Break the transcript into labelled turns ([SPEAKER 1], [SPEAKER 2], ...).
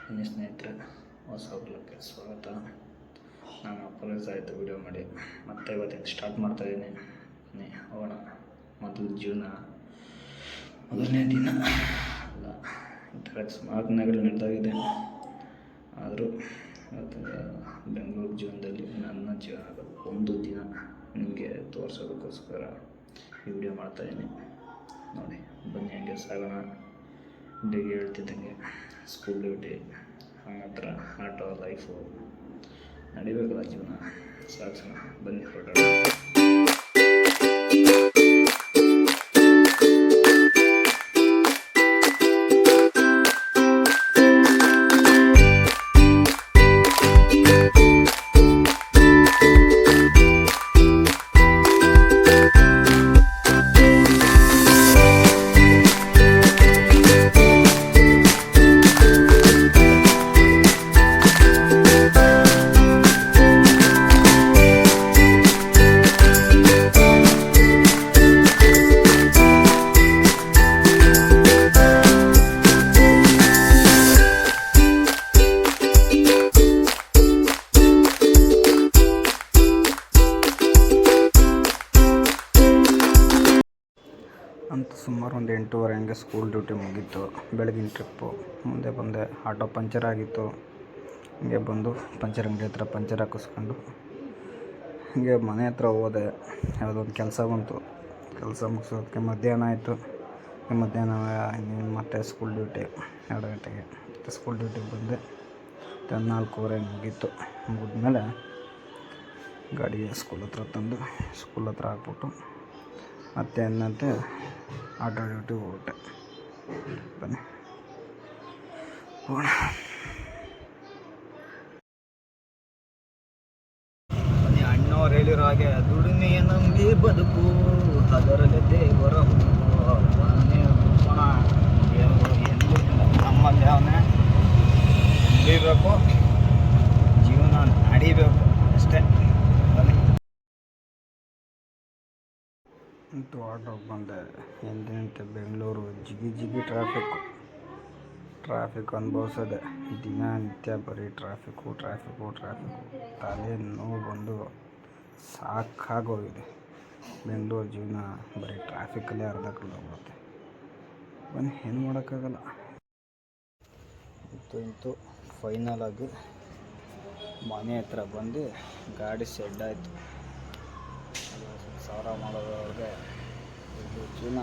[SPEAKER 1] ಬನ್ನಿ ಸ್ನೇಹಿತರೆ, ಹೊಸ ಬ್ಲಾಗ್ಗೆ ಸ್ವಾಗತ. ನಾನು ಅಪೋಲೈಸ್ ಆಯಿತು ವಿಡಿಯೋ ಮಾಡಿ, ಮತ್ತೆ ಇವತ್ತಿನ ಸ್ಟಾರ್ಟ್ ಮಾಡ್ತಾಯಿದ್ದೀನಿ. ಬನ್ನಿ ಹೋಗೋಣ. ಮೊದಲನೇ ದಿನ ಅಲ್ಲ, ಸುಮಾರು ದಿನಗಳು ನಡೆದಾಗಿದೆ. ಆದರೂ ಬೆಂಗಳೂರು ಜೀವನದಲ್ಲಿ ನನ್ನ ಜೀವನದ ಒಂದು ದಿನ ನಿಮಗೆ ತೋರಿಸೋದಕ್ಕೋಸ್ಕರ ಈ ವಿಡಿಯೋ ಮಾಡ್ತಾಯಿದ್ದೀನಿ. ನೋಡಿ ಬನ್ನಿ, ಹಂಗೆ ಸಾಗೋಣ. ಡೈಲಿ ಹೇಳ್ತಿದ್ದಂಗೆ ಸ್ಕೂಲ್ ಡ್ಯೂಟಿ, ಹಂಗತ್ರ ಆಟೋ ಲೈಫು ನಡಿಬೇಕಲ್ಲ ಜೀವನ, ಸಾಗಿಸೋಣ. ಬನ್ನಿ ಹೊರಡೋಣ. ಅಂತ ಸುಮಾರು ಒಂದು 8:30 ಹಂಗೆ ಸ್ಕೂಲ್ ಡ್ಯೂಟಿ ಮುಗೀತು. ಬೆಳಗಿನ ಟ್ರಿಪ್ಪು. ಮುಂದೆ ಬಂದೆ, ಆಟೋ ಪಂಚರ್ ಆಗಿತ್ತು. ಹಂಗೆ ಬಂದು ಪಂಚರ್ ಅಂಗಡಿ ಹತ್ರ ಪಂಚರ್ ಹಾಕಿಸ್ಕೊಂಡು ಹಂಗೆ ಮನೆ ಹತ್ರ ಹೋದೆ. ಯಾವುದೊಂದು ಕೆಲಸ ಬಂತು. ಕೆಲಸ ಮುಗಿಸೋದಕ್ಕೆ ಮಧ್ಯಾಹ್ನ ಆಯಿತು. ಮಧ್ಯಾಹ್ನ ಮತ್ತೆ ಸ್ಕೂಲ್ ಡ್ಯೂಟಿ 2 ಗಂಟೆಗೆ. ಮತ್ತು ಸ್ಕೂಲ್ ಡ್ಯೂಟಿಗೆ ಬಂದೆ. 4:15 ಮುಗೀತು. ಮುಗಿದ್ಮೇಲೆ ಗಾಡಿ ಸ್ಕೂಲ್ ಹತ್ರ ತಂದು ಸ್ಕೂಲ್ ಹತ್ರ ಹಾಕ್ಬಿಟ್ಟು ಮತ್ತೆ ಏನಂತೆ ಆಟೋ ಡ್ಯೂಟಿ ಹೊರಟೆ. ಬನ್ನಿ ಹೋಗೋಣ. ಬನ್ನಿ, ಅಣ್ಣವ್ರು ಹೇಳಿರೋ ಹಾಗೆ ದುಡಿಮೆಯ ನಂಬಿ ಬದುಕು, ಅದರಲ್ಲಿ ದೇವರ ಬನ್ನಿ ಹೋಗೋಣ. ನಮ್ಮಲ್ಲಿ ಅವನೇ ನಡಿಬೇಕು, ಜೀವನ ನಡಿಬೇಕು ಅಷ್ಟೇ. ಬನ್ನಿ ಅಂತೂ ಆಟೋಗೆ ಬಂದೆ. ಎಂದಿನಂತೆ ಬೆಂಗಳೂರು ಜಿಗಿ ಟ್ರಾಫಿಕ್ ಅನುಭವಿಸೋದೆ. ದಿನನಿತ್ಯ ಬರೀ ಟ್ರಾಫಿಕ್ಕು. ತಲೆ ನೋವು ಬಂದು ಸಾಕಾಗೋಗಿದೆ. ಬೆಂಗಳೂರು ಜೀವನ ಬರೀ ಟ್ರಾಫಿಕಲ್ಲೇ ಅರ್ಧ ಕಳೆದೋಗುತ್ತೆ. ಬನ್ನಿ, ಏನು ಮಾಡೋಕ್ಕಾಗಲ್ಲ. ಇಂತೂ ಫೈನಲ್ ಆಗಿ ಮನೆ ಹತ್ರ ಬಂದು ಗಾಡಿ ಸೆಡ್ ಆಯಿತು. 1000 ಮಾಡೋದ್ರೊಳಗೆ ಇದು ಜೀವನ